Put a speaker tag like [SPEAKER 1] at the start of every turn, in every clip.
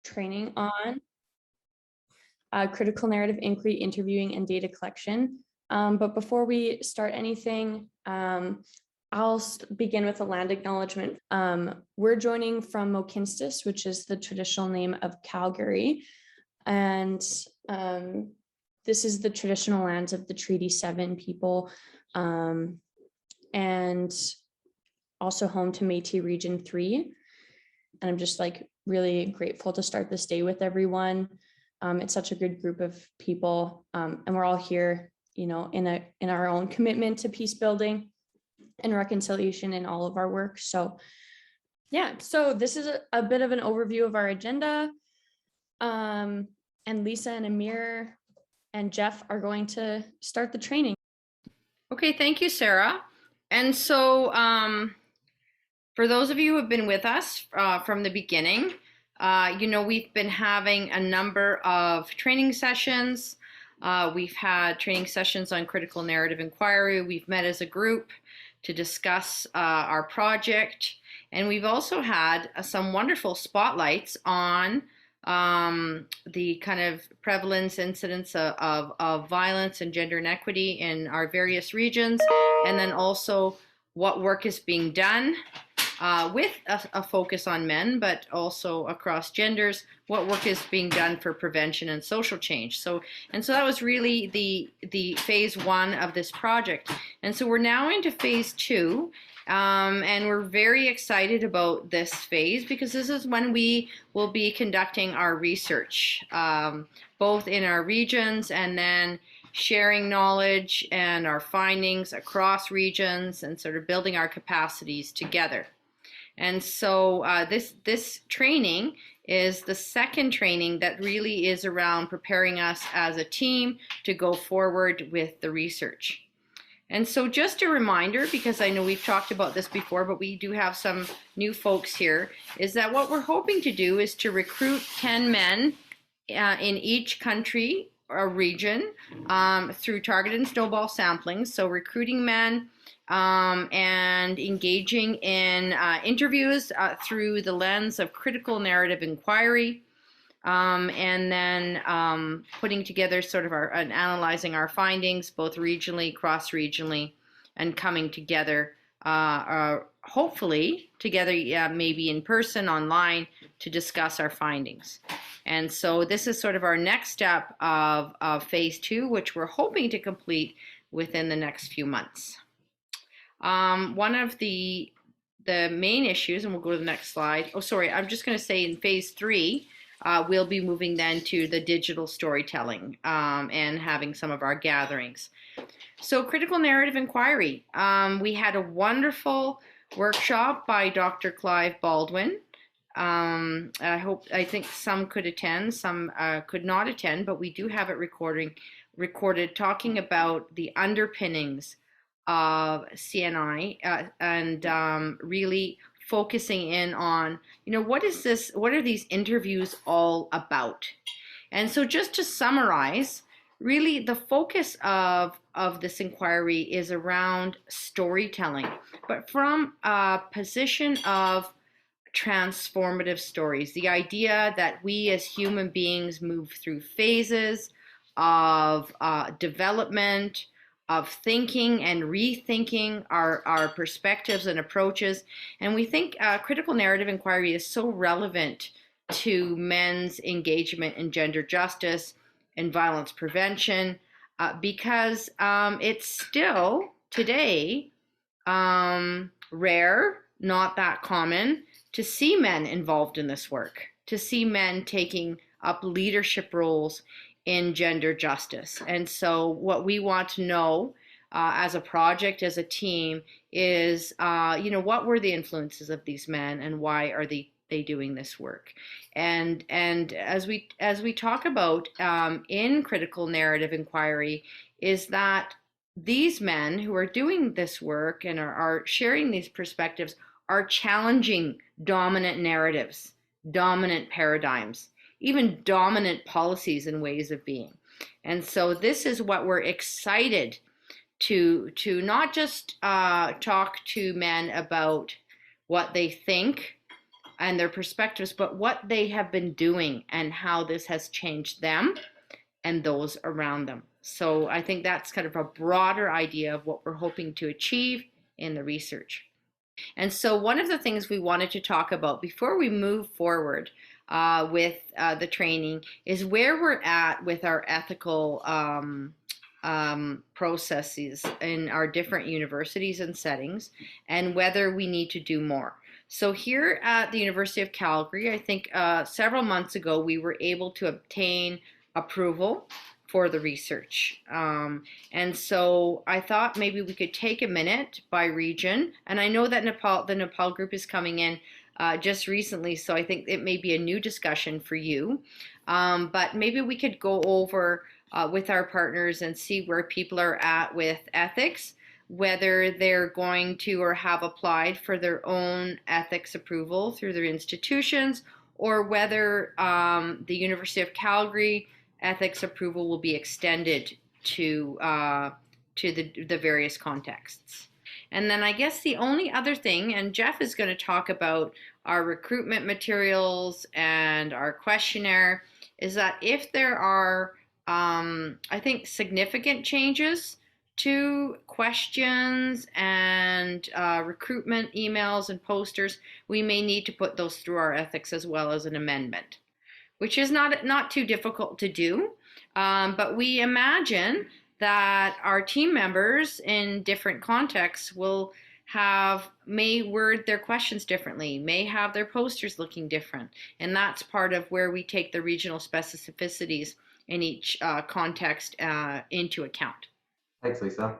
[SPEAKER 1] training on critical narrative inquiry, interviewing, and data collection. But before we start anything, I'll begin with a land acknowledgement. We're joining from Mohkinstsis, which is the traditional name of Calgary. And this is the traditional lands of the Treaty 7 people, and also home to Métis Region 3. And I'm just like really grateful to start this day with everyone. It's such a good group of people, and we're all here, you know, in our own commitment to peace building and reconciliation in all of our work. So yeah, so this is a bit of an overview of our agenda. And Lisa and Amir and Jeff are going to start the training.
[SPEAKER 2] Okay, thank you, Sarah. And so for those of you who have been with us from the beginning, you know, we've been having a number of training sessions. We've had training sessions on critical narrative inquiry. We've met as a group to discuss our project. And we've also had some wonderful spotlights on the kind of prevalence, incidence of violence and gender inequity in our various regions, and then also what work is being done with a focus on men, but also across genders, what work is being done for prevention and social change. So that was really the phase one of this project. And so we're now into phase two. And we're very excited about this phase because this is when we will be conducting our research, both in our regions and then sharing knowledge and our findings across regions and sort of building our capacities together. And so this training is the second training that really is around preparing us as a team to go forward with the research. And so just a reminder, because I know we've talked about this before, but we do have some new folks here, is that what we're hoping to do is to recruit 10 men in each country or region through targeted and snowball sampling. So recruiting men and engaging in interviews through the lens of critical narrative inquiry. And then putting together sort of and analyzing our findings, both regionally, cross-regionally, and coming together, hopefully together, maybe in person, online, to discuss our findings. And so this is sort of our next step of phase two, which we're hoping to complete within the next few months. One of the main issues, and we'll go to the next slide. Oh, sorry, I'm just going to say in phase three, we'll be moving then to the digital storytelling and having some of our gatherings. So critical narrative inquiry. We had a wonderful workshop by Dr. Clive Baldwin. I think some could attend, some could not attend, but we do have it recorded talking about the underpinnings of CNI and really focusing in on, you know, what are these interviews all about? And so just to summarize, really the focus of this inquiry is around storytelling, but from a position of transformative stories. The idea that we as human beings move through phases of development, of thinking and rethinking our perspectives and approaches. And we think critical narrative inquiry is so relevant to men's engagement in gender justice and violence prevention because it's still today rare, not that common, to see men involved in this work, to see men taking up leadership roles in gender justice. And so what we want to know as a project, as a team, is, you know, what were the influences of these men and why are they doing this work? And as we talk about in critical narrative inquiry, is that these men who are doing this work and are sharing these perspectives are challenging dominant narratives, dominant paradigms, even dominant policies and ways of being. And so this is what we're excited to not just talk to men about what they think and their perspectives, but what they have been doing and how this has changed them and those around them. So I think that's kind of a broader idea of what we're hoping to achieve in the research. And so one of the things we wanted to talk about before we move forward with the training is where we're at with our ethical processes in our different universities and settings, and whether we need to do more. So here at the University of Calgary, I think several months ago, we were able to obtain approval for the research. And so I thought maybe we could take a minute by region. And I know that the Nepal group is coming in just recently, so I think it may be a new discussion for you. But maybe we could go over with our partners and see where people are at with ethics, whether they're going to or have applied for their own ethics approval through their institutions, or whether the University of Calgary ethics approval will be extended to the various contexts. And then I guess the only other thing, and Jeff is going to talk about our recruitment materials and our questionnaire, is that if there are, I think, significant changes to questions and recruitment emails and posters, we may need to put those through our ethics as well as an amendment, which is not too difficult to do. But we imagine that our team members in different contexts may word their questions differently, may have their posters looking different. And that's part of where we take the regional specificities in each context into account.
[SPEAKER 3] Thanks, Lisa.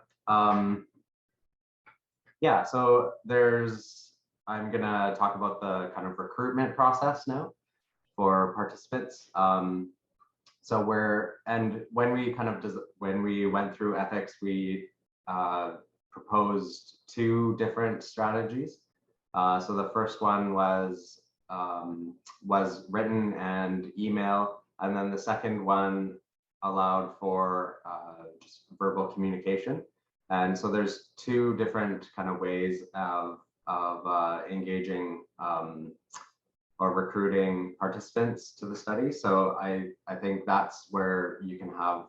[SPEAKER 3] Yeah, so I'm gonna talk about the kind of recruitment process now for participants. So when we went through ethics, we proposed two different strategies. So the first one was written and email, and then the second one allowed for just verbal communication. And so there's two different kind of ways of engaging or recruiting participants to the study. So I think that's where you can have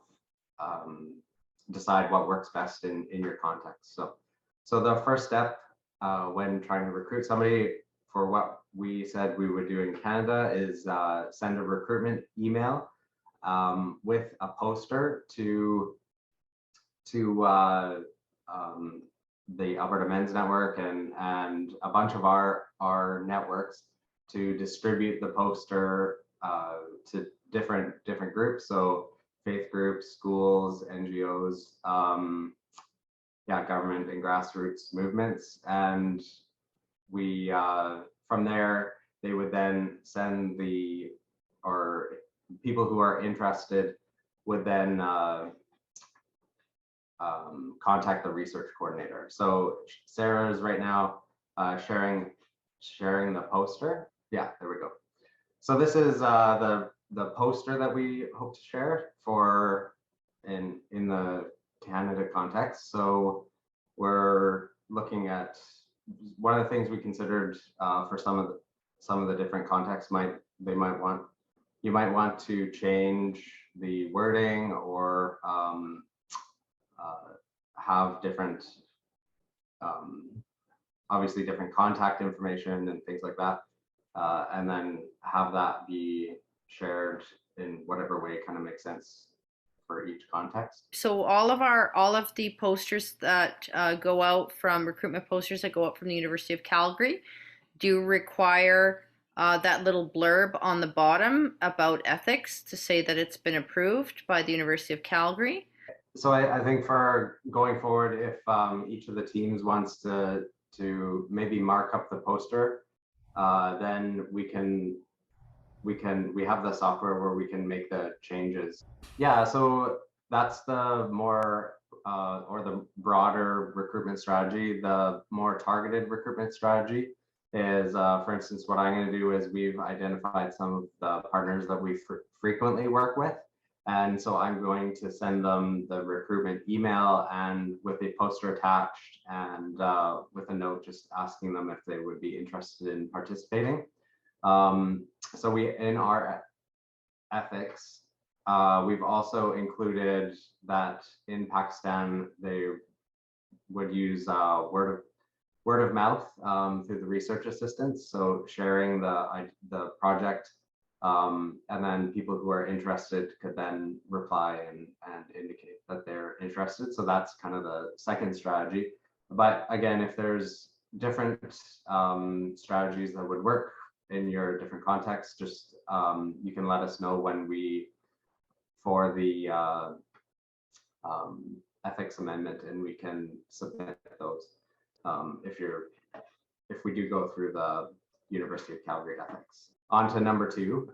[SPEAKER 3] decide what works best in your context. So the first step when trying to recruit somebody, for what we said we would do in Canada, is send a recruitment email with a poster to the Alberta Men's Network and a bunch of our networks, to distribute the poster to different groups, so faith groups, schools, NGOs, government and grassroots movements. And we from there, they would then send people who are interested would then contact the research coordinator. So Sarah is right now sharing the poster. Yeah, there we go. So this is the poster that we hope to share for in the Canada context. So we're looking at one of the things we considered for some of the different contexts. You might want to change the wording or have different obviously different contact information and things like that, and then have that be shared in whatever way kind of makes sense for each context.
[SPEAKER 2] So all of the posters that go out from recruitment posters that go out from the University of Calgary do require that little blurb on the bottom about ethics to say that it's been approved by the University of Calgary.
[SPEAKER 3] So I think for going forward, if each of the teams wants to maybe mark up the poster, then we have the software where we can make the changes. Yeah, so that's the more or the broader recruitment strategy. The more targeted recruitment strategy is, for instance, what I'm going to do is we've identified some of the partners that we frequently work with. And so I'm going to send them the recruitment email and with a poster attached and with a note just asking them if they would be interested in participating. So we, in our ethics, we've also included that in Pakistan, they would use word of mouth through the research assistants. So sharing the project, and then people who are interested could then reply and indicate that they're interested. So that's kind of the second strategy. But again, if there's different strategies that would work in your different contexts, just you can let us know when for the ethics amendment, and we can submit those if we do go through the University of Calgary ethics. On to number 2.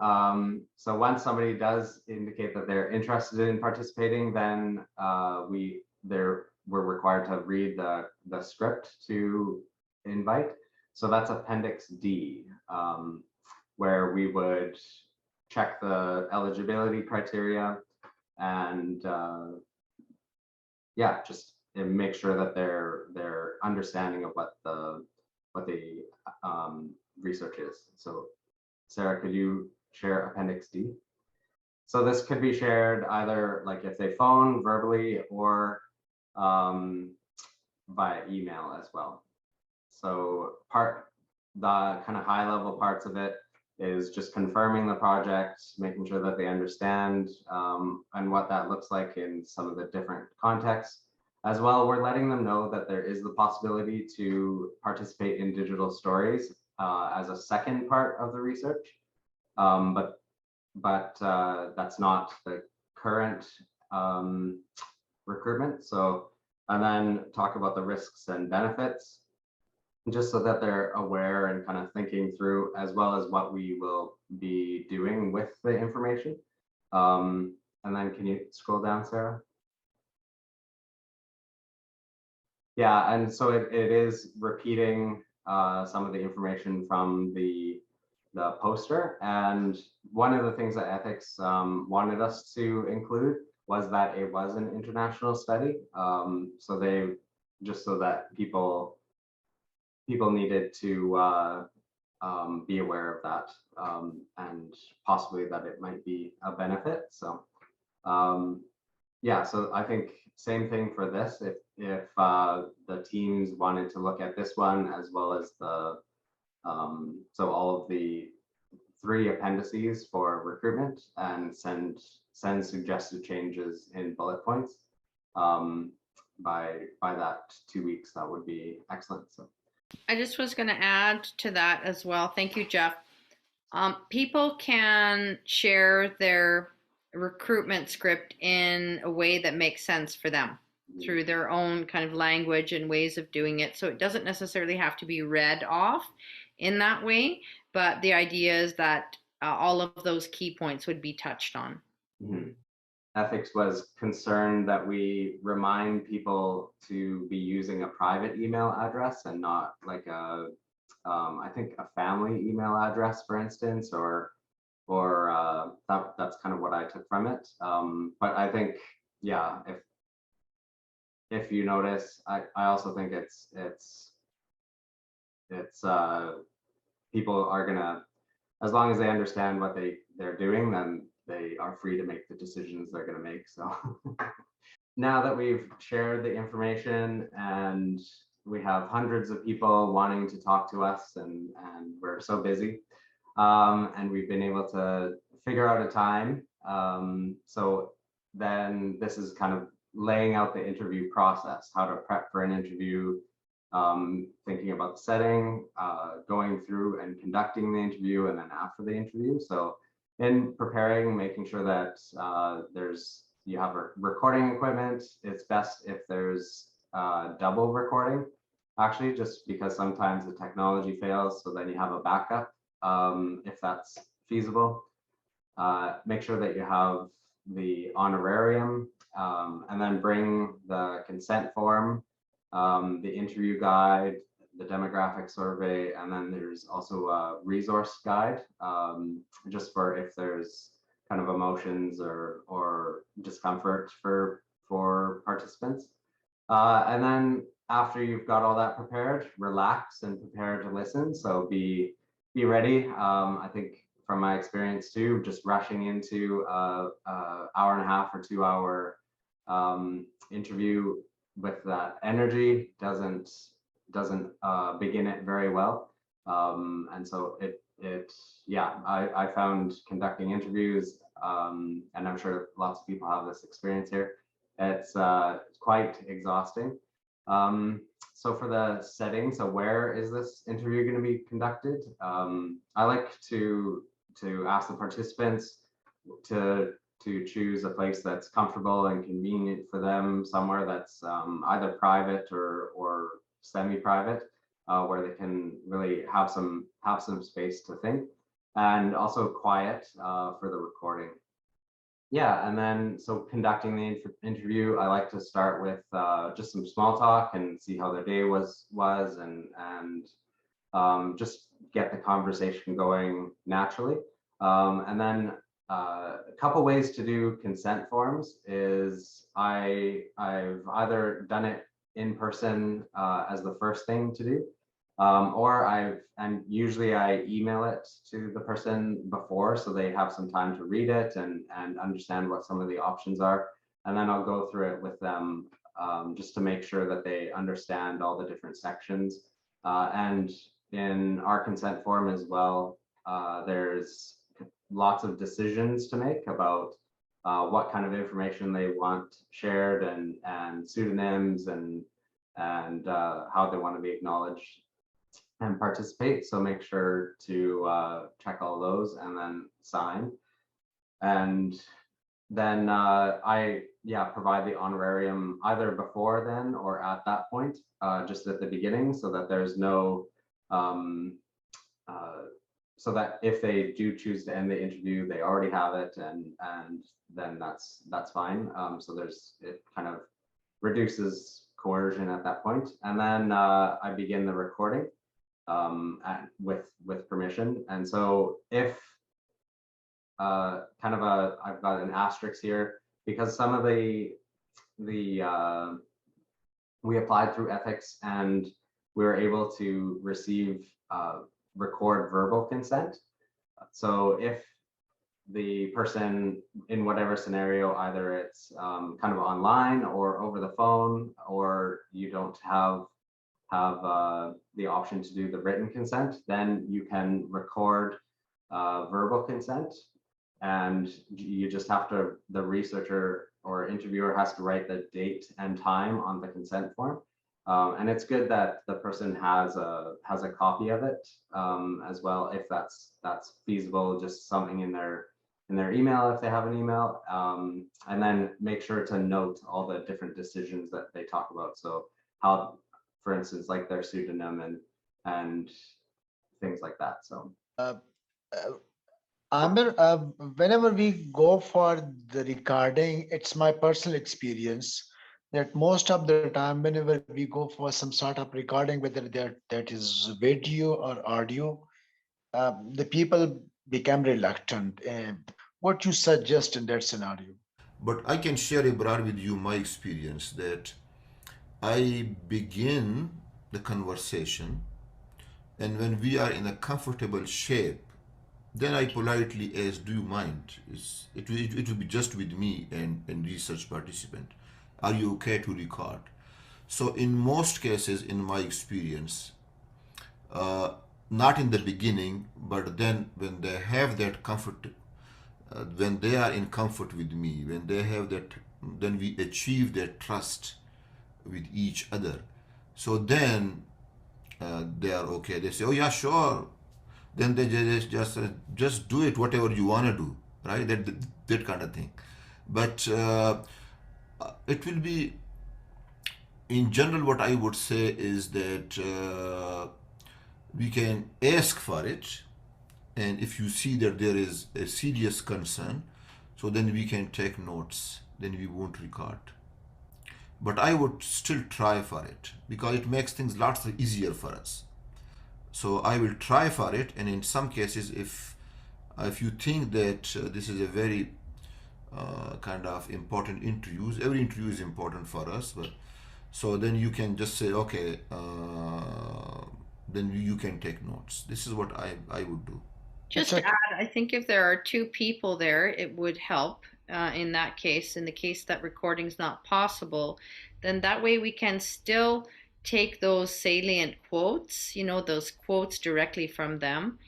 [SPEAKER 3] So once somebody does indicate that they're interested in participating, then we're required to read the script to invite. So that's Appendix D, where we would check the eligibility criteria and yeah, just make sure that they're understanding of what the research is. So Sarah, could you share Appendix D? So this could be shared either like if they phone verbally or via email as well. So the kind of high level parts of it is just confirming the project, making sure that they understand and what that looks like in some of the different contexts. As well, we're letting them know that there is the possibility to participate in digital stories as a second part of the research, but that's not the current recruitment. So, and then talk about the risks and benefits, just so that they're aware and kind of thinking through, as well as what we will be doing with the information. And then can you scroll down, Sarah? Yeah, and so it is repeating some of the information from the poster. And one of the things that ethics wanted us to include was that it was an international study. So they, just so that people needed to be aware of that, and possibly that it might be a benefit. So yeah, so I think same thing for this. If the teams wanted to look at this one as well as the so all of the 3 appendices for recruitment, and send suggested changes in bullet points by that 2 weeks, that would be excellent. So
[SPEAKER 2] I just was going to add to that as well. Thank you, Jeff. People can share their recruitment script in a way that makes sense for them through their own kind of language and ways of doing it. So it doesn't necessarily have to be read off in that way, but the idea is that all of those key points would be touched on.
[SPEAKER 3] Mm-hmm. Ethics was concerned that we remind people to be using a private email address and not like I think a family email address, for instance, or that's kind of what I took from it. But I think, yeah, if you notice, I also think it's people are gonna, as long as they understand what they're doing, then they are free to make the decisions they're going to make. So now that we've shared the information and we have hundreds of people wanting to talk to us, and we're so busy, and we've been able to figure out a time. So then this is kind of laying out the interview process, how to prep for an interview, thinking about the setting, going through and conducting the interview, and then after the interview. So in preparing, making sure that you have a recording equipment. It's best if there's double recording, actually, just because sometimes the technology fails, so then you have a backup if that's feasible. Make sure that you have the honorarium, and then bring the consent form, the interview guide, the demographic survey, and then there's also a resource guide, just for if there's kind of emotions or discomfort for participants. And then after you've got all that prepared, relax and prepare to listen. So be be ready. I think from my experience too, just rushing into a hour and a half or 2 hour interview with that energy doesn't begin it very well. And so I found conducting interviews, and I'm sure lots of people have this experience here. It's quite exhausting. So for the setting, so where is this interview going to be conducted? I like to ask the participants to choose a place that's comfortable and convenient for them, somewhere that's either private or semi-private, where they can really have some space to think, and also quiet for the recording. Yeah, and then so conducting the interview, I like to start with just some small talk and see how their day was, and just get the conversation going naturally. And then a couple ways to do consent forms is I've either done it in person as the first thing to do, and usually I email it to the person before, so they have some time to read it and understand what some of the options are. And then I'll go through it with them just to make sure that they understand all the different sections. And in our consent form as well, there's lots of decisions to make about what kind of information they want shared, and pseudonyms, and how they want to be acknowledged and participate. So make sure to check all those and then sign. And then I provide the honorarium either before then or at that point, just at the beginning, so that there's no so that if they do choose to end the interview, they already have it, and then that's fine. So it kind of reduces coercion at that point. And then I begin the recording with permission. And so if I've got an asterisk here, because some of we applied through ethics, and we were able to receive record verbal consent. So if the person, in whatever scenario, either it's kind of online or over the phone, or you don't have the option to do the written consent, then you can record verbal consent, and you just have to, the researcher or interviewer has to write the date and time on the consent form. And it's good that the person has a copy of it as well, if that's feasible, just something in their email if they have an email, and then make sure to note all the different decisions that they talk about. So how, for instance, like their pseudonym and things like that. So
[SPEAKER 4] Amir, whenever we go for the recording, it's my personal experience that most of the time, whenever we go for some sort of recording, whether that is video or audio, the people become reluctant. What you suggest in that scenario?
[SPEAKER 5] But I can share, Ibrar, with you my experience that I begin the conversation, and when we are in a comfortable shape, then I politely ask, do you mind? It will be just with me and research participant. Are you okay to record? So in most cases, in my experience, not in the beginning, but then when they have that comfort, when they are in comfort with me, when they have that, then we achieve that trust with each other. So then they are okay. They say, oh yeah, sure. Then they just do it, whatever you want to do, right? That kind of thing. But it will be, in general, what I would say is that we can ask for it, and if you see that there is a serious concern, so then we can take notes, then we won't record. But I would still try for it, because it makes things lots easier for us. So I will try for it, and in some cases, if you think that this is a very kind of important interviews, every interview is important for us, but so then you can just say, okay, then you can take notes. This is what I would do.
[SPEAKER 2] Just to add, I think if there are two people there, it would help in that case. In the case that recording's not possible, then that way we can still take those salient quotes, those quotes directly from them,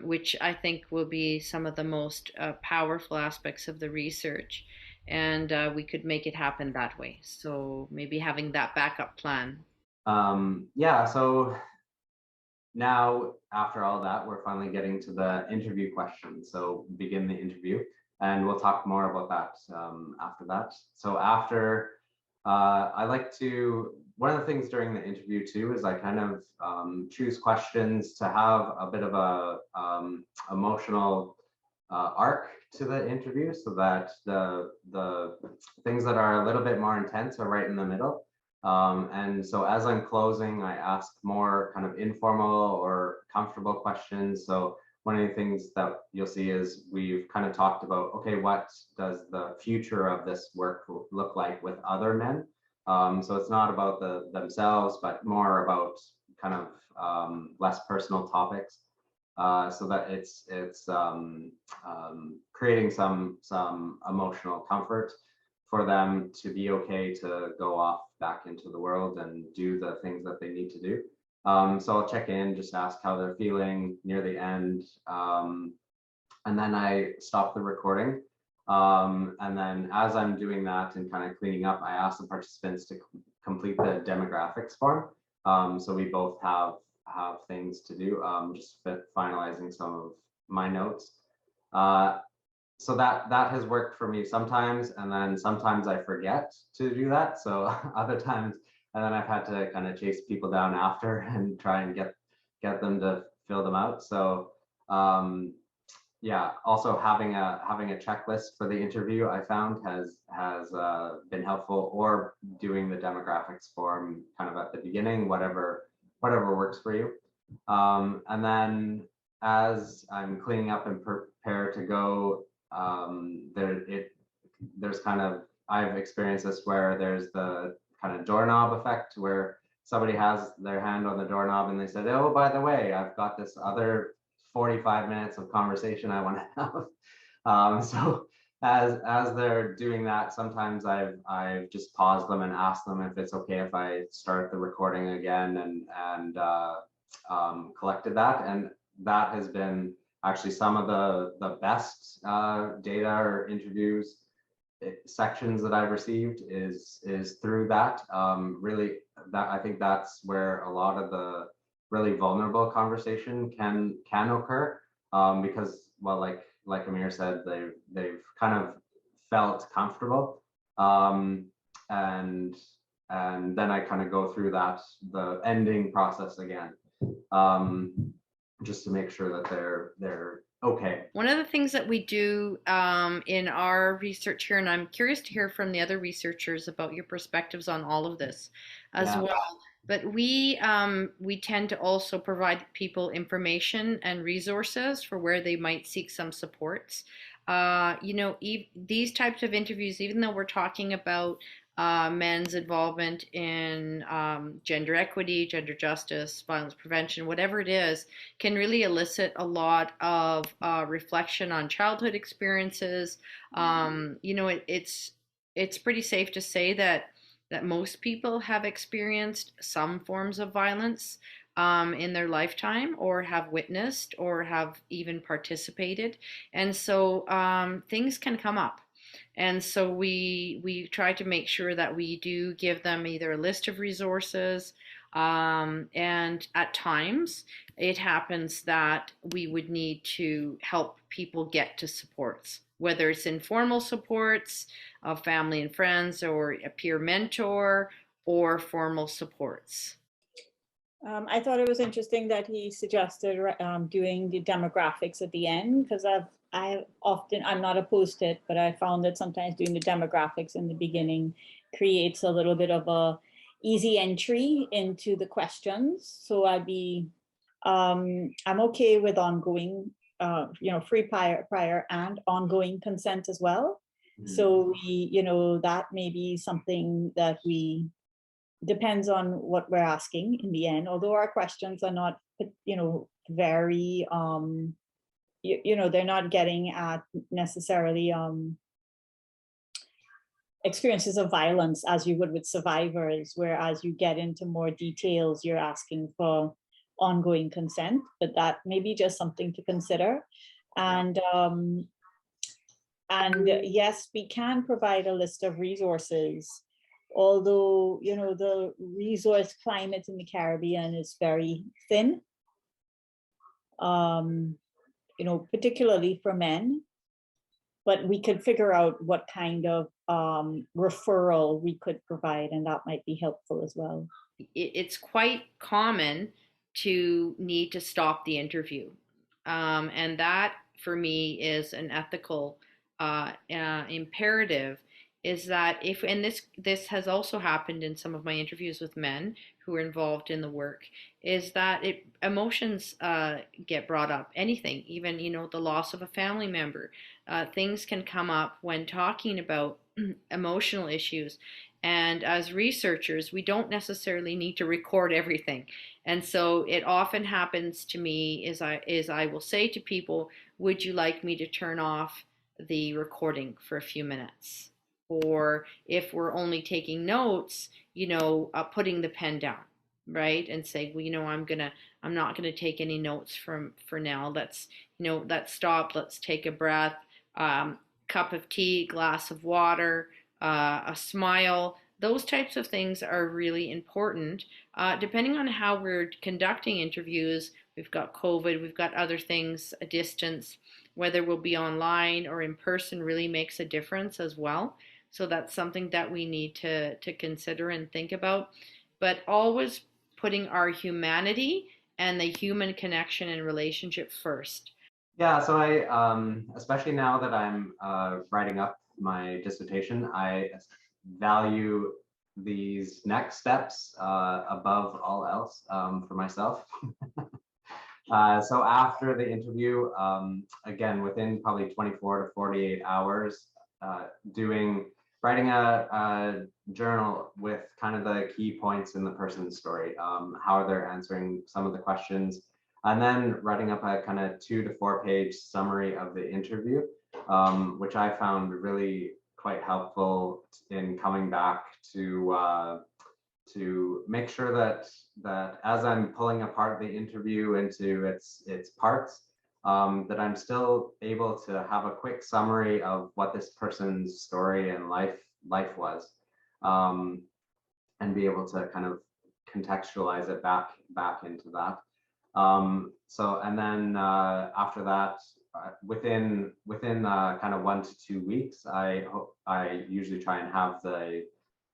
[SPEAKER 2] which I think will be some of the most powerful aspects of the research. And we could make it happen that way. So maybe having that backup plan.
[SPEAKER 3] Yeah, so now after all that, we're finally getting to the interview questions. So begin the interview, and we'll talk more about that after that. So after, I like to, one of the things during the interview too is I kind of choose questions to have a bit of a emotional arc to the interview, so that the things that are a little bit more intense are right in the middle. And so as I'm closing, I ask more kind of informal or comfortable questions. So one of the things that you'll see is we've kind of talked about, okay, what does the future of this work look like with other men? So it's not about themselves, but more about kind of less personal topics. So that it's creating some emotional comfort for them to be okay to go off back into the world and do the things that they need to do. So I'll check in, just ask how they're feeling near the end. And then I stop the recording. And then as I'm doing that and kind of cleaning up, I ask the participants to complete the demographics form. So we both have things to do, just finalizing some of my notes. So that has worked for me sometimes, and then sometimes I forget to do that. So other times, and then I've had to kind of chase people down after and try and get them to fill them out. So yeah, also having a checklist for the interview I found has been helpful, or doing the demographics form kind of at the beginning, whatever works for you. And then as I'm cleaning up and prepare to go, there's kind of, I've experienced this where there's the kind of doorknob effect where somebody has their hand on the doorknob and they said, oh, by the way, I've got this other 45 minutes of conversation I want to have. So as they're doing that, sometimes I've just paused them and asked them if it's okay if I start the recording again, and collected that. And that has been actually some of the best data or interviews sections that I've received is through that. Really, that I think that's where a lot of the really vulnerable conversation can occur, because, well, like Amir said, they've kind of felt comfortable, and then I kind of go through the ending process again, just to make sure that they're okay.
[SPEAKER 2] One of the things that we do in our research here, and I'm curious to hear from the other researchers about your perspectives on all of this as well. But we tend to also provide people information and resources for where they might seek some supports. These types of interviews, even though we're talking about men's involvement in gender equity, gender justice, violence prevention, whatever it is, can really elicit a lot of reflection on childhood experiences. It's pretty safe to say that most people have experienced some forms of violence in their lifetime, or have witnessed, or have even participated. And so things can come up. And so we try to make sure that we do give them either a list of resources, and at times it happens that we would need to help people get to supports, whether it's informal supports of family and friends, or a peer mentor, or formal supports.
[SPEAKER 6] I thought it was interesting that he suggested doing the demographics at the end, because I'm not opposed to it, but I found that sometimes doing the demographics in the beginning creates a little bit of a easy entry into the questions. So I'm okay with ongoing, free prior and ongoing consent as well. So that may be something that we depends on what we're asking in the end, although our questions are not, very, they're not getting at necessarily experiences of violence as you would with survivors, whereas you get into more details, you're asking for ongoing consent, but that may be just something to consider. And yes, we can provide a list of resources, although, the resource climate in the Caribbean is very thin, particularly for men. But we could figure out what kind of referral we could provide, and that might be helpful as well.
[SPEAKER 2] It's quite common to need to stop the interview. And that, for me, is an ethical imperative, is that if, and this has also happened in some of my interviews with men who are involved in the work, is that emotions get brought up, anything, even, the loss of a family member. Things can come up when talking about emotional issues. And as researchers, we don't necessarily need to record everything. And so it often happens to me is I will say to people, would you like me to turn off the recording for a few minutes? Or if we're only taking notes, putting the pen down, right? And say, well, I'm not gonna take any notes for now. Let's stop, let's take a breath, cup of tea, glass of water, a smile. Those types of things are really important. Depending on how we're conducting interviews, we've got COVID, we've got other things, a distance, whether we'll be online or in person really makes a difference as well. So that's something that we need to consider and think about, but always putting our humanity and the human connection and relationship first.
[SPEAKER 3] Yeah, so I, especially now that I'm writing up my dissertation, I value these next steps above all else for myself. So after the interview, again, within probably 24 to 48 hours, writing a journal with kind of the key points in the person's story, how they're answering some of the questions, and then writing up a kind of 2 to 4 page summary of the interview, which I found really quite helpful in coming back to make sure that as I'm pulling apart the interview into its parts, that I'm still able to have a quick summary of what this person's story and life was, and be able to kind of contextualize it back into that. So, and then after that, within kind of 1 to 2 weeks, I usually try and have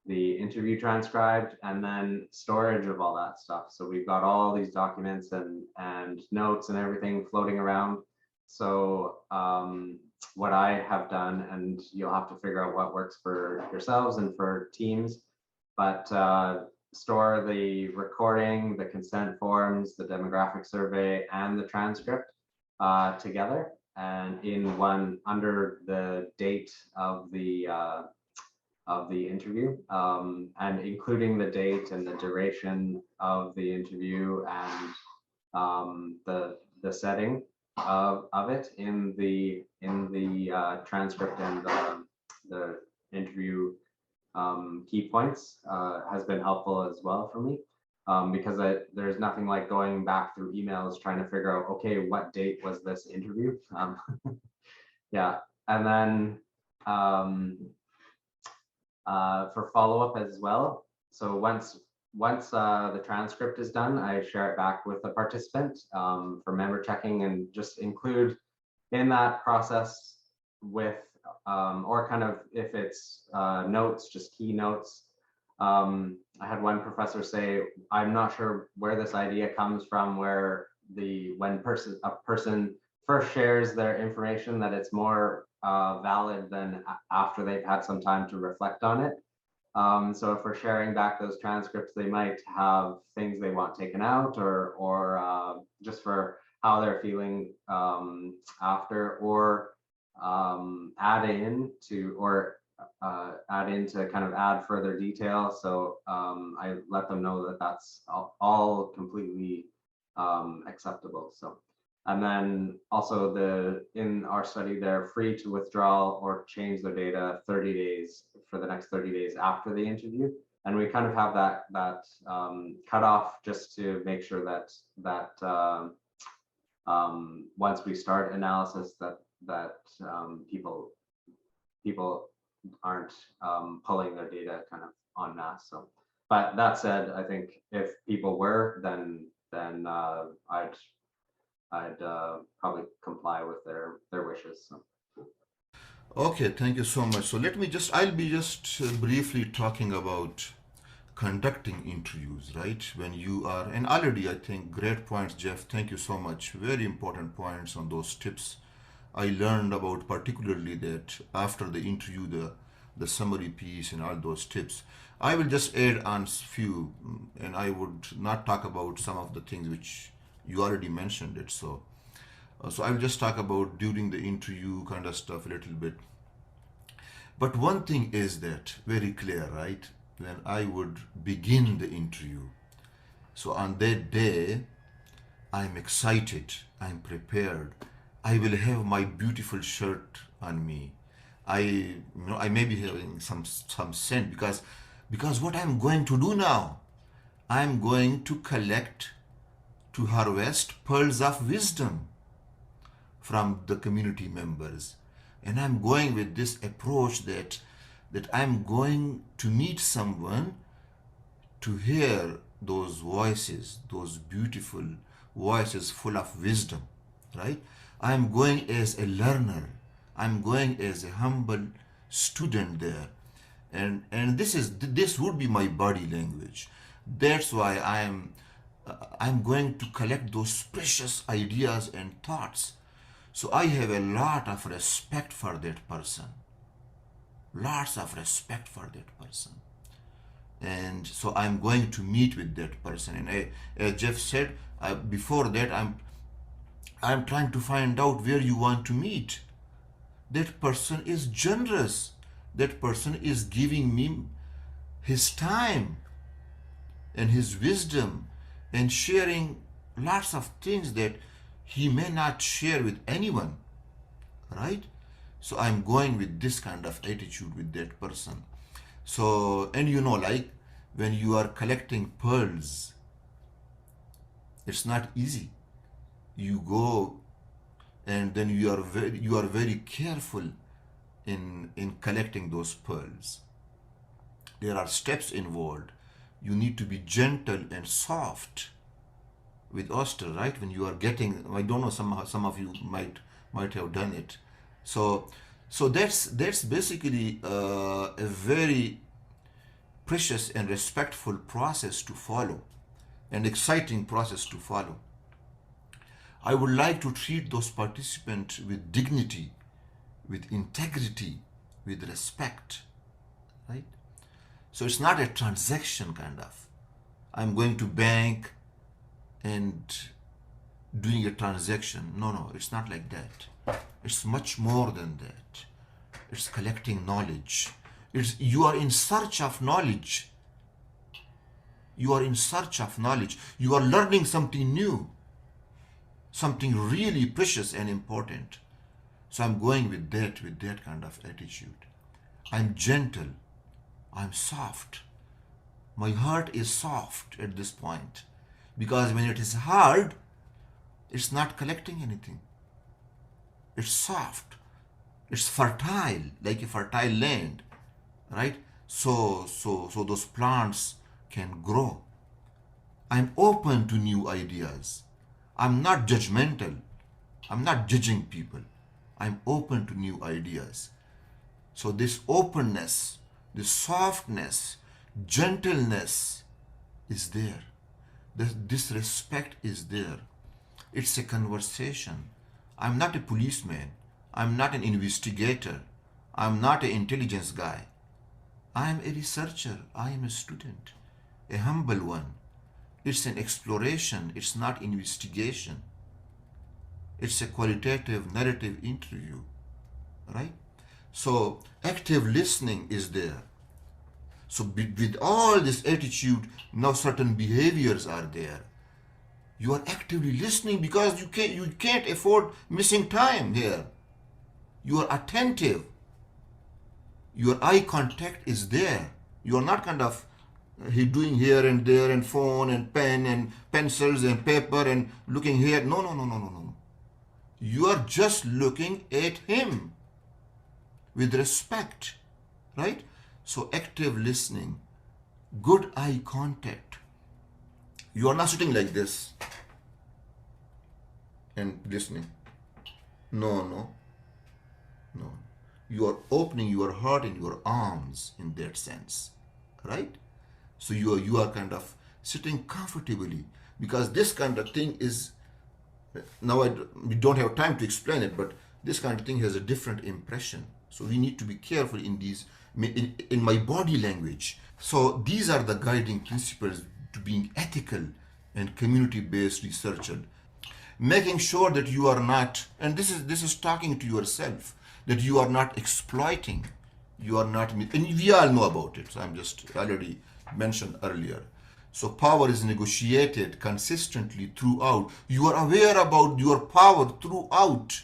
[SPEAKER 3] the interview transcribed, and then storage of all that stuff. So we've got all these documents and notes and everything floating around. So what I have done, and you'll have to figure out what works for yourselves and for teams, but store the recording, the consent forms, the demographic survey, and the transcript together, and in one under the date of the interview, and including the date and the duration of the interview and the setting of it in the transcript and the interview key points has been helpful as well for me, because there's nothing like going back through emails trying to figure out, okay, what date was this interview? Yeah, and then for follow-up as well. So once the transcript is done, I share it back with the participant for member checking, and just include in that process with, or kind of if it's notes, just key notes. I had one professor say, I'm not sure where this idea comes from, where when a person first shares their information, that it's more valid than after they've had some time to reflect on it. So if we're sharing back those transcripts, they might have things they want taken out, or just for how they're feeling after, or add in to, or add in to kind of add further detail. So I let them know that that's all completely acceptable. So, and then also in our study, they're free to withdraw or change their data 30 days for the next 30 days after the interview. And we kind of have that cutoff just to make sure that once we start analysis that people aren't pulling their data kind of en masse. So, but that said, I think if people were, then I'd probably comply with their wishes. So.
[SPEAKER 5] Okay, thank you so much. So I'll be just briefly talking about conducting interviews, right? When you are, and already I think great points, Jeff. Thank you so much. Very important points on those tips. I learned about particularly that after the interview, the summary piece and all those tips. I will just add on few, and I would not talk about some of the things which you already mentioned it. So I will just talk about during the interview kind of stuff a little bit. But one thing is that very clear, right? When I would begin the interview, so on that day, I'm excited, I'm prepared. I will have my beautiful shirt on me. I may be having some scent because what I'm going to do now, I'm going to harvest pearls of wisdom from the community members. And I'm going with this approach that I'm going to meet someone to hear those voices, those beautiful voices full of wisdom, right? I'm going as a learner. I'm going as a humble student there. And this would be my body language. That's why I'm going to collect those precious ideas and thoughts. So I have a lot of respect for that person. Lots of respect for that person. And so I'm going to meet with that person. And as Jeff said, before that, I'm trying to find out where you want to meet. That person is generous. That person is giving me his time and his wisdom and sharing lots of things that he may not share with anyone, right? So I'm going with this kind of attitude with that person. So, and like when you are collecting pearls, it's not easy. You go and then you are very careful in collecting those pearls. There are steps involved. You need to be gentle and soft with oyster, right? When you are getting, I don't know, some of you might have done it. So that's basically a very precious and respectful process to follow, an exciting process to follow. I would like to treat those participants with dignity, with integrity, with respect, right? So it's not a transaction kind of. I'm going to bank and doing a transaction. No, it's not like that. It's much more than that. It's collecting knowledge. You are in search of knowledge. You are in search of knowledge. You are learning something new, something really precious and important. So I'm going with that kind of attitude. I'm gentle. I'm soft. My heart is soft at this point because when it is hard, it's not collecting anything. It's soft. It's fertile, like a fertile land, right? So those plants can grow. I'm open to new ideas. I'm not judgmental. I'm not judging people. I'm open to new ideas. So this openness, this softness, gentleness is there. This respect is there. It's a conversation. I'm not a policeman. I'm not an investigator. I'm not an intelligence guy. I'm a researcher. I am a student, a humble one. It's an exploration. It's not investigation. It's a qualitative narrative interview, right? So active listening is there. So with all this attitude, now certain behaviors are there. You are actively listening because you can't afford missing time here. You are attentive. Your eye contact is there. You are not kind of doing here and there and phone and pen and pencils and paper and looking here. No, no, no, no, no, no. You are just looking at him with respect, right? So active listening, good eye contact. You are not sitting like this and listening. No, no, no. You are opening your heart and your arms in that sense, right? So you are kind of sitting comfortably, because this kind of thing is, now we don't have time to explain it, but this kind of thing has a different impression. So we need to be careful in these, in my body language. So these are the guiding principles to being ethical and community-based researcher. Making sure that you are not, and this is talking to yourself, that you are not exploiting, you are not, and we all know about it. So I'm just already mentioned earlier. So power is negotiated consistently throughout. You are aware about your power throughout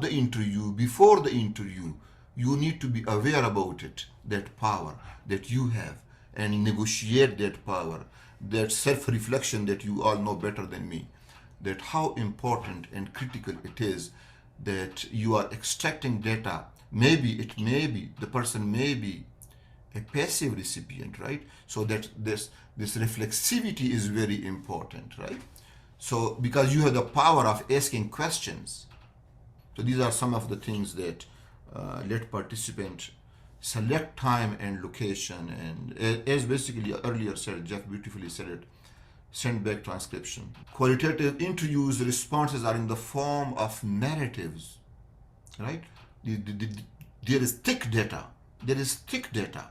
[SPEAKER 5] the interview, before the interview. You need to be aware about it, that power that you have, and negotiate that power, that self-reflection that you all know better than me, that how important and critical it is that you are extracting data. Maybe the person may be a passive recipient, right? So that this reflexivity is very important, right? So because you have the power of asking questions. So these are some of the things that let participant select time and location, and as basically earlier said, Jeff beautifully said it, send back transcription. Qualitative interviews responses are in the form of narratives, right? There is thick data. There is thick data.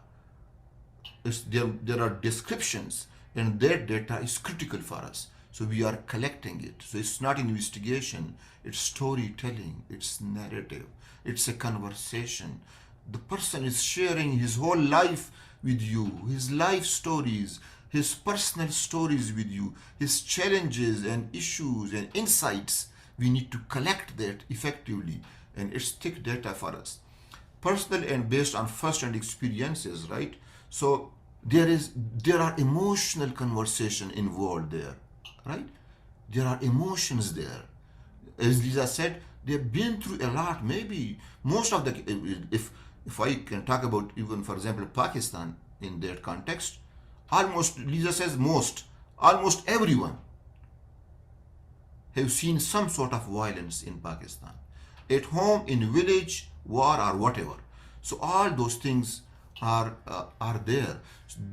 [SPEAKER 5] There are descriptions, and that data is critical for us. So we are collecting it. So it's not investigation, it's storytelling, it's narrative, it's a conversation. The person is sharing his whole life with you, his life stories, his personal stories with you, his challenges and issues and insights. We need to collect that effectively, and it's thick data for us. Personal and based on first-hand experiences, right? So there are emotional conversation involved there, right? There are emotions there. As Lisa said, they've been through a lot. Maybe most of the, if I can talk about even, for example, Pakistan in that context, almost, Lisa says almost everyone have seen some sort of violence in Pakistan, at home, in village, war, or whatever. So all those things are there,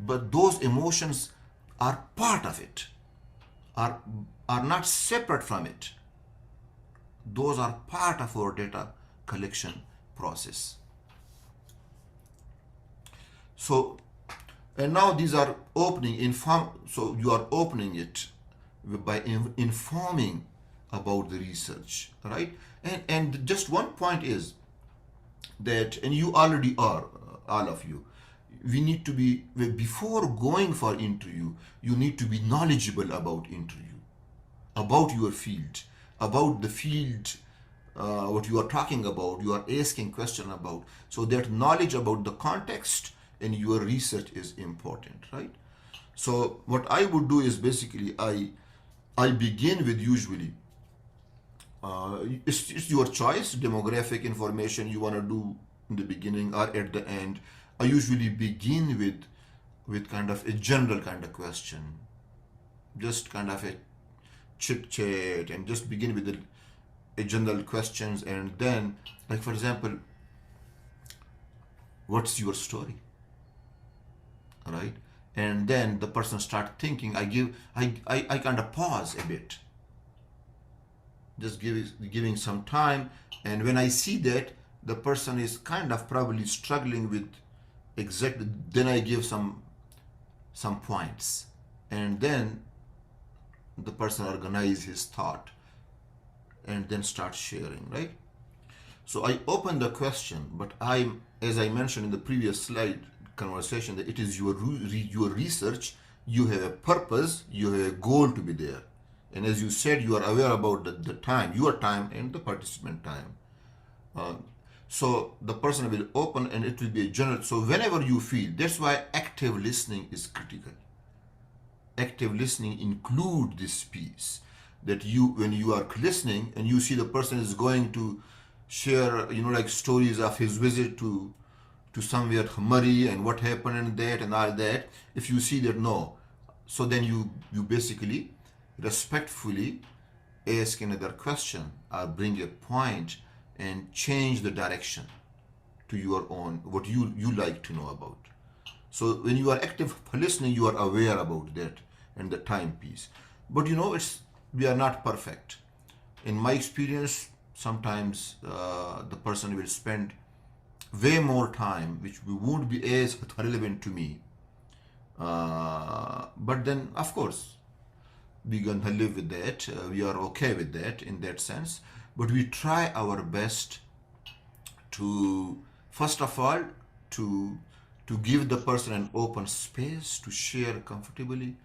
[SPEAKER 5] but those emotions are part of it, are not separate from it. Those are part of our data collection process. So, and now these are opening, so you are opening it by informing about the research, right? And just one point is that, and you already are, all of you, we need to be, before going for interview, you need to be knowledgeable about interview, about your field, about the field, what you are talking about, you are asking question about. So that knowledge about the context and your research is important, right? So what I would do is basically I begin with, usually, it's your choice, demographic information you want to do in the beginning or at the end. I usually begin with kind of a general kind of question, just kind of a chit chat, and just begin with a general questions, and then, like, for example, what's your story, right? And then the person start thinking. I kind of pause a bit, just giving some time, and when I see that the person is kind of probably struggling with exactly, then I give some points, and then the person organize his thought and then start sharing, right? So I open the question, but as I mentioned in the previous slide conversation, that it is your research. You have a purpose, you have a goal to be there, and as you said, you are aware about the time, your time, and the participant time. So the person will open, and it will be a general. So whenever you feel, that's why active listening is critical. Active listening include this piece, that when you are listening and you see the person is going to share, like stories of his visit to somewhere Murray and what happened and that and all that. If you see that, no, so then you basically respectfully ask another question or bring a point and change the direction to your own, what you like to know about. So when you are active listening, you are aware about that and the timepiece. But we are not perfect. In my experience, sometimes the person will spend way more time, which won't be as relevant to me. But then, of course, we're gonna live with that. We are okay with that in that sense. But we try our best to, first of all, to give the person an open space to share comfortably.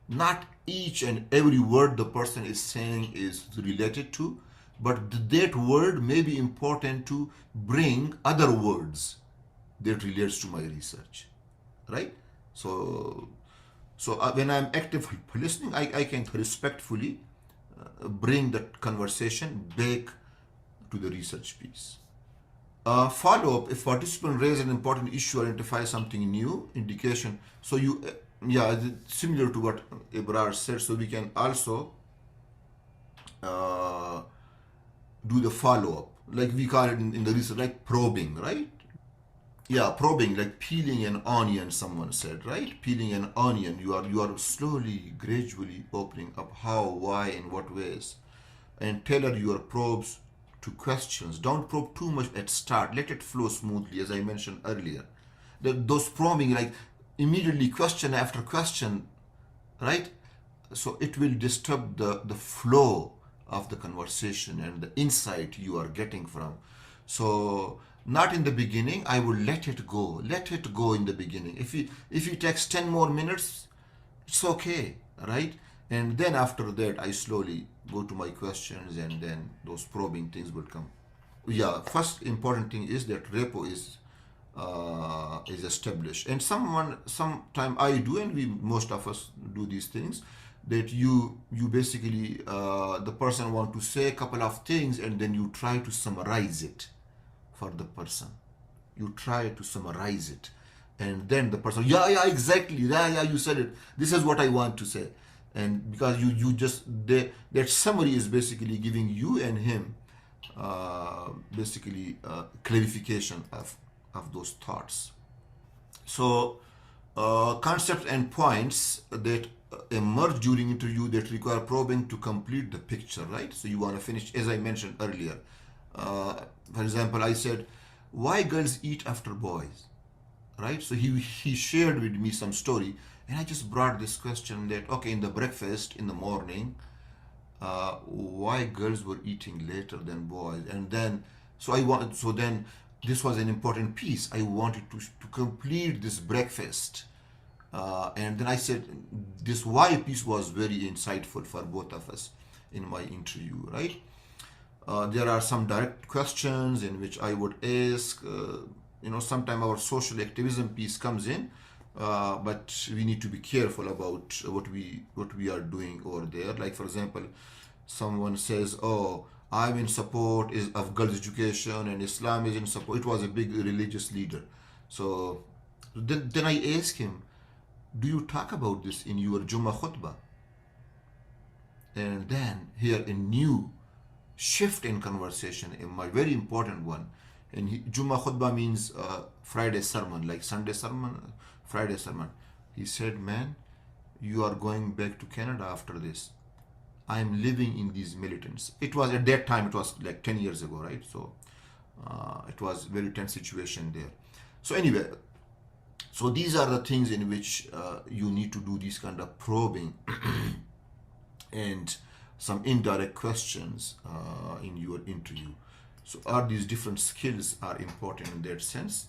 [SPEAKER 5] Not each and every word the person is saying is related to, but that word may be important to bring other words that relates to my research, right? So when I'm actively listening, I can respectfully bring that conversation back to the research piece. Follow up: if participant raise an important issue, identify something new, indication. So similar to what Ibrar said. So we can also do the follow up, like we call it in the research, like probing, right? Yeah, probing, like peeling an onion. Someone said, right? Peeling an onion. You are slowly, gradually opening up how, why, in what ways, and tailor your probes to questions. Don't probe too much at start. Let it flow smoothly, as I mentioned earlier. Those probing, like immediately question after question, right? So it will disturb the flow of the conversation and the insight you are getting from. So not in the beginning. I will let it go. Let it go in the beginning. If it takes 10 more minutes, it's okay, right? And then after that, I slowly go to my questions, and then those probing things will come. Yeah, first important thing is that repo is established, and sometime I do, and most of us do these things, that you basically the person want to say a couple of things, and then you try to summarize it for the person. You try to summarize it, and then the person, yeah, exactly, yeah, you said it, this is what I want to say. And because you just, that summary is basically giving you and him basically clarification of those thoughts. So concepts and points that emerge during interview that require probing to complete the picture, right? So you want to finish, as I mentioned earlier. For example, I said, why girls eat after boys, right? So he shared with me some story, and I just brought this question that, okay, in the breakfast in the morning, why girls were eating later than boys. And then then this was an important piece. I wanted to complete this breakfast, and then I said this why piece was very insightful for both of us in my interview, right? There are some direct questions in which I would ask. Sometimes our social activism piece comes in, but we need to be careful about what we are doing over there. Like, for example, someone says, "Oh, I'm in support of girls' education, and Islam is in support." It was a big religious leader. So then I ask him, "Do you talk about this in your Jummah khutbah?" And then here a new shift in conversation, in my very important one. And Jummah khutbah means Friday sermon, like Sunday sermon, Friday sermon. He said, "Man, you are going back to Canada after this. I am living in these militants." It was at that time, it was like 10 years ago, right? So it was very tense situation there. So anyway, so these are the things in which you need to do these kind of probing and some indirect questions in your interview. So are these different skills are important in that sense.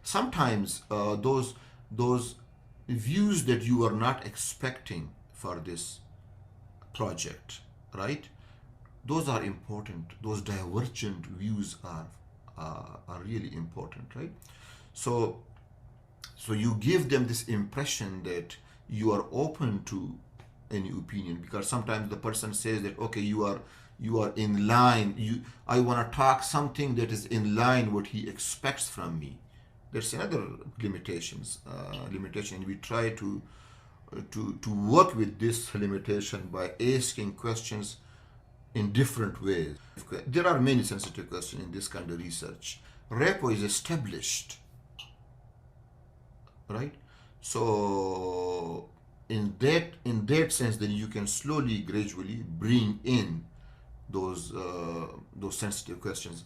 [SPEAKER 5] Sometimes those views that you are not expecting for this project, right? Those are important. Those divergent views are really important, right? So so you give them this impression that you are open to any opinion, because sometimes the person says that, okay, you are in line, I want to talk something that is in line what he expects from me. There's another limitation. We try to work with this limitation by asking questions in different ways. There are many sensitive questions in this kind of research. Repo is established, right? So in that sense, then you can slowly, gradually bring in those sensitive questions.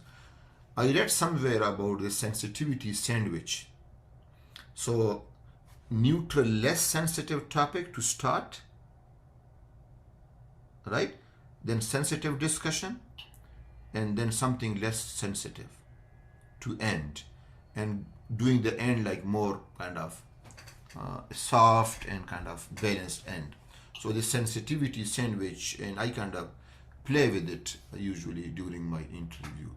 [SPEAKER 5] I read somewhere about the sensitivity sandwich. So neutral, less sensitive topic to start, right? Then sensitive discussion, and then something less sensitive to end, and doing the end like more kind of soft and kind of balanced end. So the sensitivity sandwich, and I kind of play with it usually during my interview,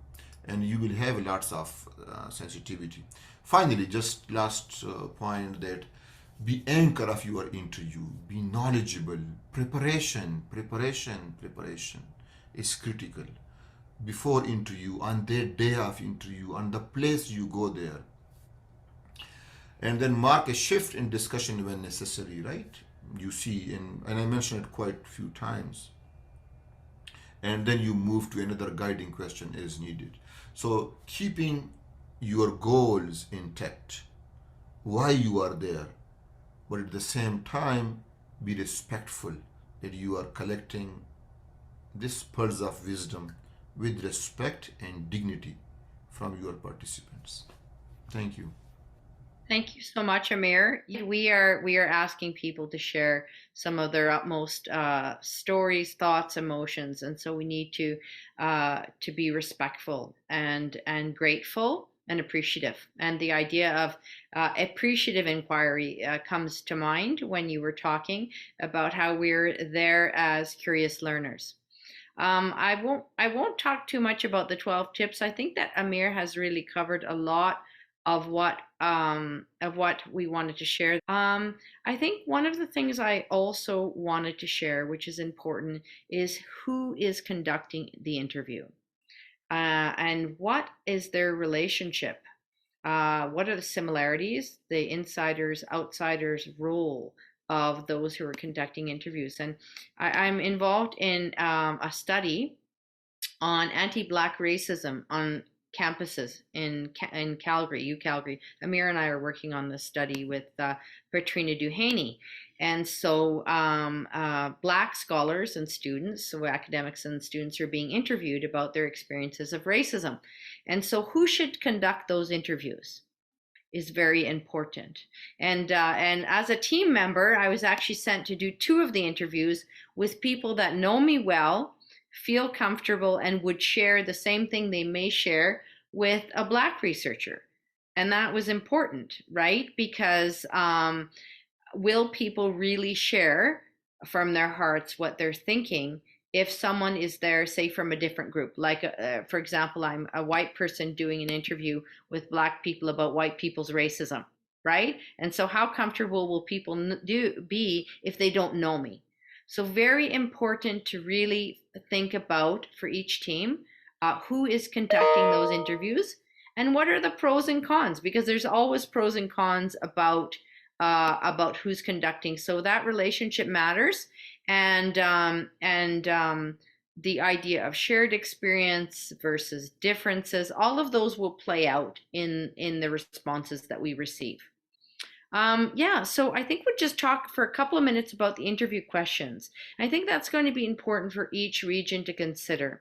[SPEAKER 5] and you will have lots of sensitivity. Finally, just last point, that be anchor of your interview, be knowledgeable. Preparation is critical before interview, on their day of interview, on the place you go there, and then mark a shift in discussion when necessary, right? You see, and I mentioned it quite a few times, and then you move to another guiding question as needed. So keeping your goals intact, why you are there, but at the same time be respectful that you are collecting this pearls of wisdom with respect and dignity from your participants. Thank you.
[SPEAKER 2] Thank you so much, Amir. We are asking people to share some of their utmost stories, thoughts, emotions, and so we need to be respectful and grateful and appreciative. And the idea of appreciative inquiry comes to mind when you were talking about how we're there as curious learners. I won't talk too much about the 12 tips. I think that Amir has really covered a lot of what we wanted to share. I think one of the things I also wanted to share, which is important, is who is conducting the interview, and what is their relationship. What are the similarities, the insiders, outsiders role of those who are conducting interviews? And I'm involved in a study on anti-Black racism on campuses in Calgary, Calgary. Amir and I are working on this study with Patrina Duhaney. And so Black scholars and students, so academics and students, are being interviewed about their experiences of racism. And so who should conduct those interviews is very important. And as a team member, I was actually sent to do 2 of the interviews with people that know me well, feel comfortable, and would share the same thing they may share with a Black researcher. And that was important, right? Because will people really share from their hearts what they're thinking if someone is there, say, from a different group? Like, for example, I'm a white person doing an interview with Black people about white people's racism, right? And so how comfortable will people be if they don't know me? So very important to really think about for each team, who is conducting those interviews and what are the pros and cons, because there's always pros and cons about who's conducting. So that relationship matters, and the idea of shared experience versus differences, all of those will play out in the responses that we receive. So I think we'll just talk for a couple of minutes about the interview questions. I think that's going to be important for each region to consider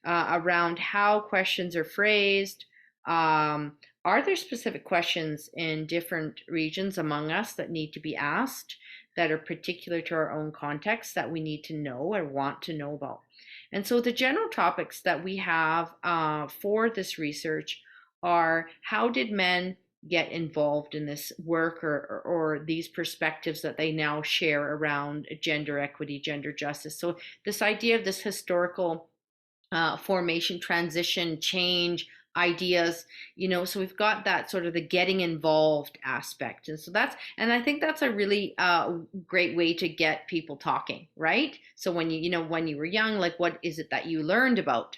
[SPEAKER 2] around how questions are phrased. Are there specific questions in different regions among us that need to be asked that are particular to our own context that we need to know or want to know about? And so the general topics that we have for this research are: how did men get involved in this work, or these perspectives that they now share around gender equity, gender justice? So this idea of this historical formation, transition, change, ideas, so we've got that sort of the getting involved aspect. And so and I think that's a really great way to get people talking, right? So when when you were young, like, what is it that you learned about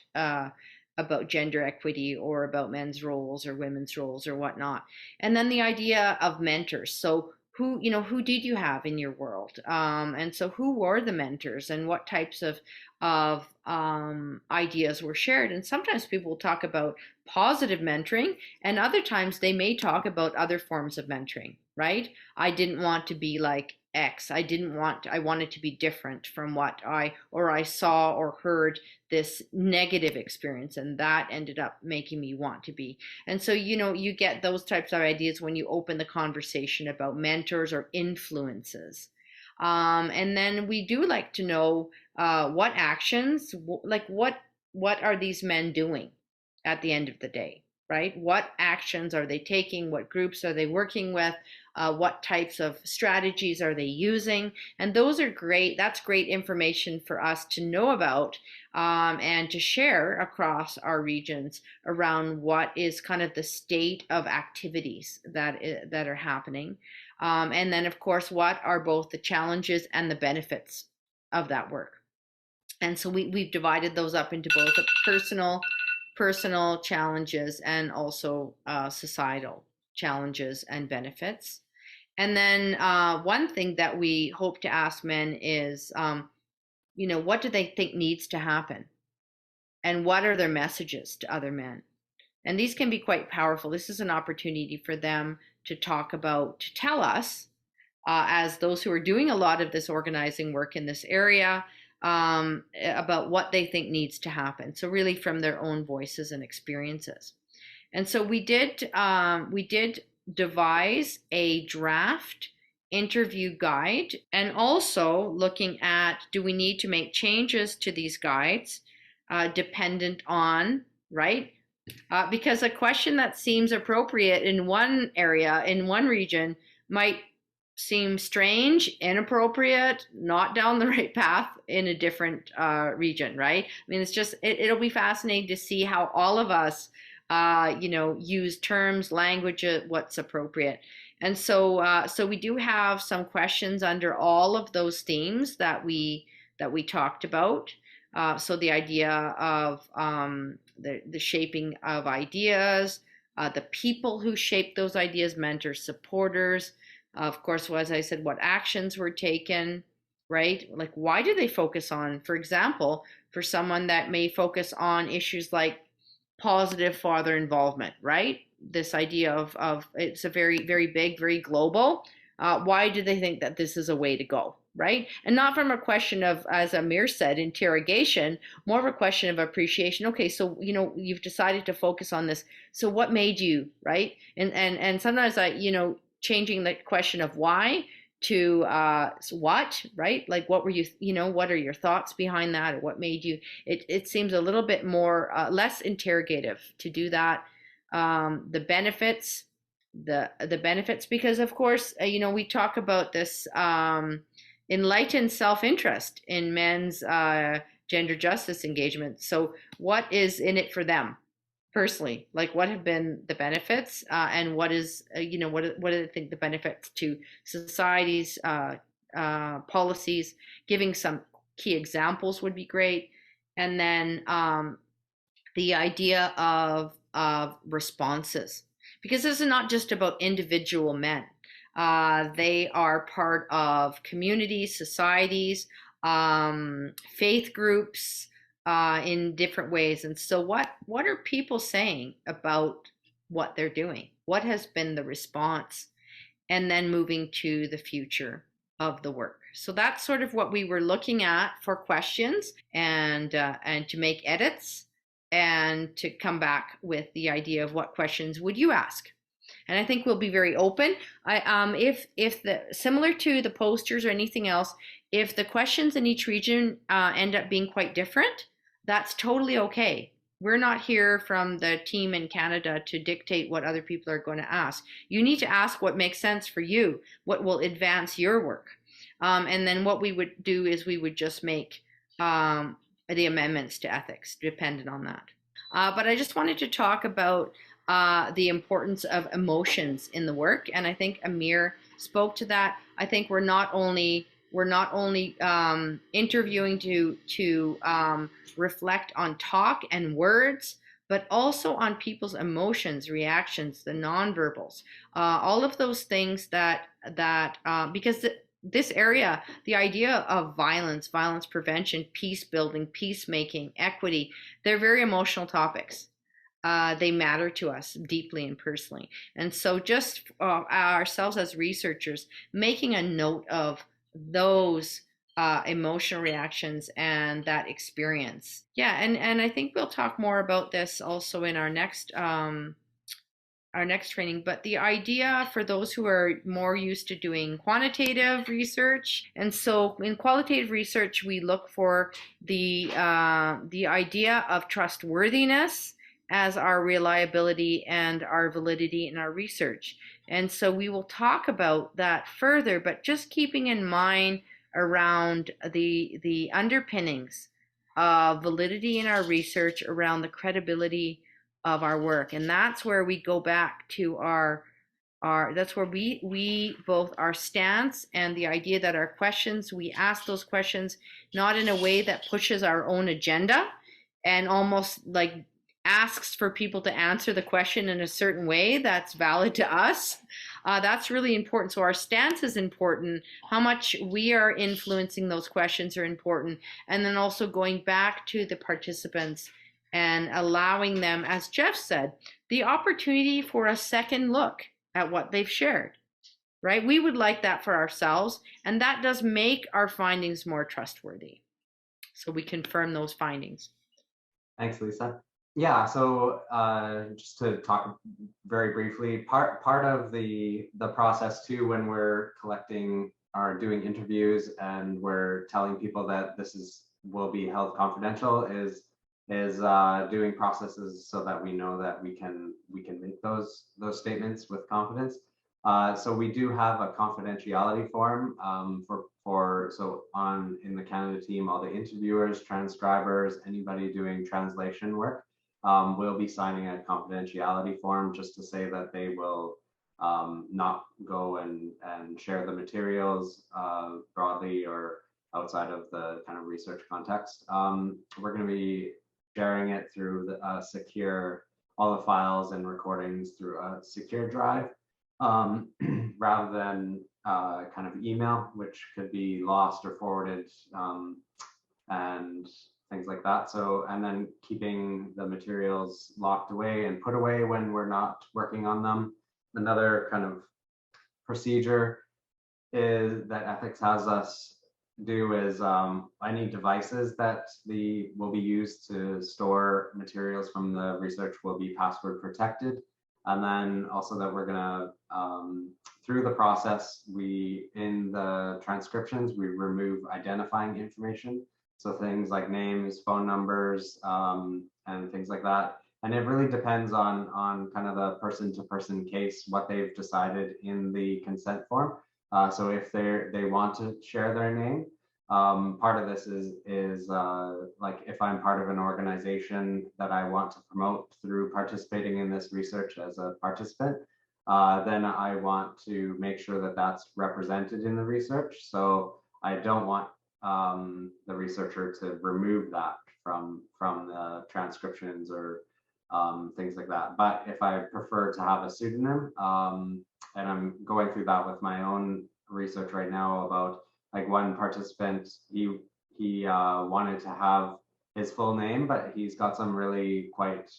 [SPEAKER 2] gender equity, or about men's roles or women's roles or whatnot? And then the idea of mentors. So who did you have in your world? And so who were the mentors, and what types of ideas were shared? And sometimes people will talk about positive mentoring, and other times they may talk about other forms of mentoring, right? I didn't want to be like X. I wanted to be different from what I saw or heard this negative experience, and that ended up making me want to be. And so, you get those types of ideas when you open the conversation about mentors or influences. And then we do like to know what actions, like what are these men doing at the end of the day, right? What actions are they taking? What groups are they working with? What types of strategies are they using? And those are great. That's great information for us to know about and to share across our regions around what is kind of the state of activities that are happening. And then, of course, what are both the challenges and the benefits of that work? And so we've divided those up into both the personal challenges and also societal challenges and benefits. And then one thing that we hope to ask men is, what do they think needs to happen? And what are their messages to other men? And these can be quite powerful. This is an opportunity for them to talk about, to tell us, as those who are doing a lot of this organizing work in this area, about what they think needs to happen. So really from their own voices and experiences. And so we did devise a draft interview guide, and also looking at, do we need to make changes to these guides dependent on, right? Because a question that seems appropriate in one area, in one region, might seem strange, inappropriate, not down the right path in a different region, right? I mean, it's just, it'll be fascinating to see how all of us, use terms, language, what's appropriate. And so, so we do have some questions under all of those themes that we talked about. So the idea of the shaping of ideas, the people who shape those ideas, mentors, supporters. Of course, as I said, what actions were taken, right? Like, why do they focus on, for example, for someone that may focus on issues like positive father involvement, right? This idea of it's a very, very big, very global. Why do they think that this is a way to go, right? And not from a question of, as Amir said, interrogation, more of a question of appreciation. Okay, so, you've decided to focus on this. So what made you, right? And sometimes changing the question of why to what, right? Like, what were you, what are your thoughts behind that, or what made you? It seems a little bit more less interrogative to do that. The benefits, the benefits, because of course, we talk about this enlightened self-interest in men's gender justice engagement. So what is in it for them personally? Like, what have been the benefits, and what is, what do they think the benefits to society's policies? Giving some key examples would be great. And then the idea of responses, because this is not just about individual men. They are part of communities, societies, faith groups, in different ways. And so what are people saying about what they're doing? What has been the response? And then moving to the future of the work. So that's sort of what we were looking at for questions, and to make edits, and to come back with the idea of what questions would you ask. And I think we'll be very open. If the similar to the posters or anything else, if the questions in each region end up being quite different, that's totally okay. We're not here from the team in Canada to dictate what other people are going to ask. You need to ask what makes sense for you, what will advance your work. And then what we would do is we would just make the amendments to ethics dependent on that. But I just wanted to talk about the importance of emotions in the work, and I think Amir spoke to that. I think we're not only interviewing to reflect on talk and words, but also on people's emotions, reactions, the nonverbals, all of those things that because this area, the idea of violence prevention, peace building, peacemaking, equity, they're very emotional topics. They matter to us deeply and personally. And so just ourselves as researchers, making a note of those emotional reactions and that experience. Yeah, and I think we'll talk more about this also in our next training, but the idea for those who are more used to doing quantitative research, and so in qualitative research we look for the idea of trustworthiness as our reliability and our validity in our research. And so we will talk about that further, but just keeping in mind around the underpinnings of validity in our research, around the credibility of our work. And that's where we go back to our that's where we both our stance and the idea that our questions, we ask those questions not in a way that pushes our own agenda and almost like asks for people to answer the question in a certain way that's valid to us. That's really important. So our stance is important. How much we are influencing those questions are important. And then also going back to the participants and allowing them, as Jeff said, the opportunity for a second look at what they've shared, right? We would like that for ourselves, and that does make our findings more trustworthy. So we confirm those findings.
[SPEAKER 3] Thanks, Lisa. Yeah, so just to talk very briefly, part of the process too, when we're collecting or doing interviews and we're telling people that this will be held confidential is doing processes so that we know that we can make those statements with confidence. So we do have a confidentiality form in the Canada team, all the interviewers, transcribers, anybody doing translation work will be signing a confidentiality form just to say that they will not go and share the materials broadly or outside of the kind of research context. We're going to be sharing it through the secure, all the files and recordings through a secure drive rather than kind of email, which could be lost or forwarded and things like that. So, and then keeping the materials locked away and put away when we're not working on them. Another kind of procedure is that ethics has us do is I need devices that will be used to store materials from the research will be password protected. And then also that we're gonna, through the process, in the transcriptions, we remove identifying information. So things like names, phone numbers, and things like that. And it really depends on kind of the person-to-person case, what they've decided in the consent form. So if they want to share their name, part of this is like if I'm part of an organization that I want to promote through participating in this research as a participant, then I want to make sure that that's represented in the research. So I don't want the researcher to remove that from the transcriptions or things like that. But if I prefer to have a pseudonym, and I'm going through that with my own research right now about like one participant, he wanted to have his full name, but he's got some really quite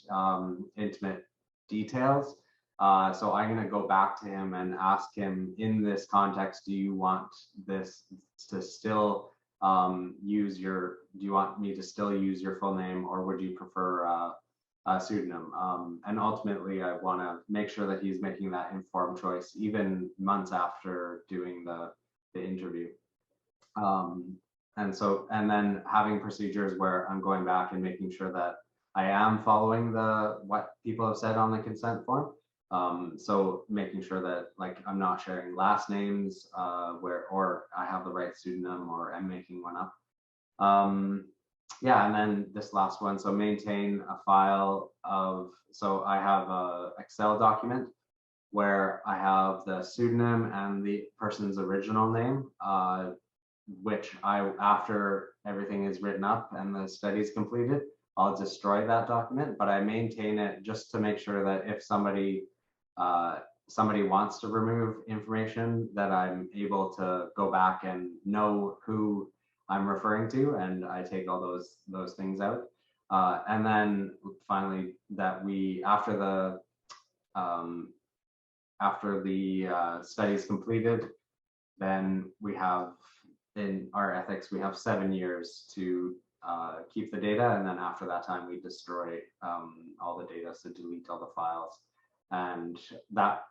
[SPEAKER 3] intimate details. So I'm going to go back to him and ask him, in this context, do you want this to still do you want me to still use your full name, or would you prefer a pseudonym? And ultimately, I want to make sure that he's making that informed choice, even months after doing the interview. and then having procedures where I'm going back and making sure that I am following what people have said on the consent form. So making sure that like I'm not sharing last names or I have the right pseudonym or I'm making one up. Yeah, and then this last one, so maintain a file so I have a Excel document where I have the pseudonym and the person's original name, which after everything is written up and the study is completed, I'll destroy that document, but I maintain it just to make sure that if somebody wants to remove information, that I'm able to go back and know who I'm referring to, and I take all those things out. And then finally, that after the study is completed, then we have in our ethics, we have 7 years to keep the data, and then after that time, we destroy all the data, so delete all the files, and that,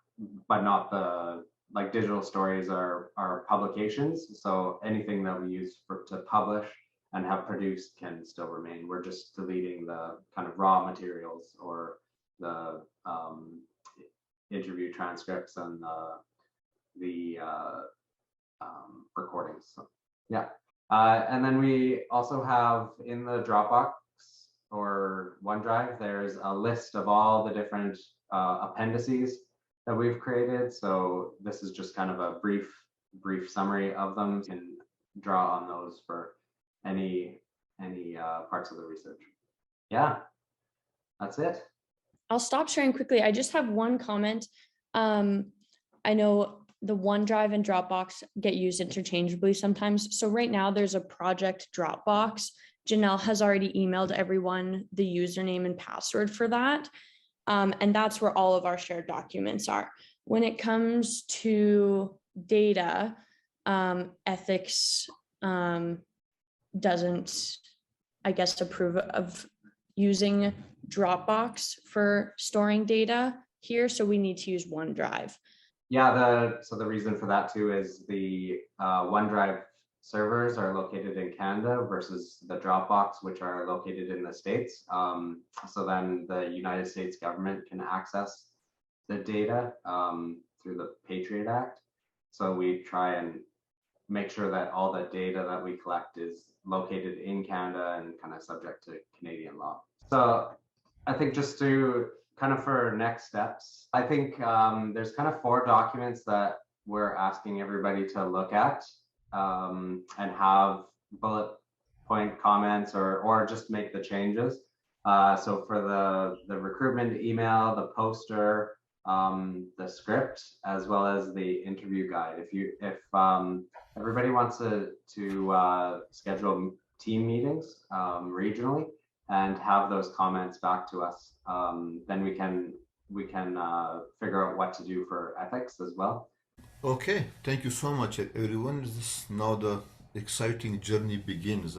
[SPEAKER 3] but not the like digital stories are publications. So anything that we use to publish and have produced can still remain. We're just deleting the kind of raw materials or the interview transcripts and the recordings. So, yeah. And then we also have in the Dropbox or OneDrive, there's a list of all the different appendices that we've created. So this is just kind of a brief summary of them. You can draw on those for any parts of the research. Yeah, that's it.
[SPEAKER 1] I'll stop sharing quickly. I just have one comment. I know the OneDrive and Dropbox get used interchangeably sometimes. So right now there's a project Dropbox. Janelle has already emailed everyone the username and password for that. And that's where all of our shared documents are. When it comes to data, ethics doesn't, I guess, approve of using Dropbox for storing data here. So we need to use OneDrive.
[SPEAKER 3] Yeah, so the reason for that too is the OneDrive servers are located in Canada versus the Dropbox, which are located in the States. So then the United States government can access the data through the Patriot Act. So we try and make sure that all the data that we collect is located in Canada and kind of subject to Canadian law. So I think just to kind of for next steps, I think there's kind of 4 documents that we're asking everybody to look at and have bullet point comments or just make the changes. So for the recruitment email, the poster, the script, as well as the interview guide. If everybody wants to schedule team meetings regionally and have those comments back to us, then we can figure out what to do for ethics as well.
[SPEAKER 5] Okay, thank you so much, everyone. Now the exciting journey begins.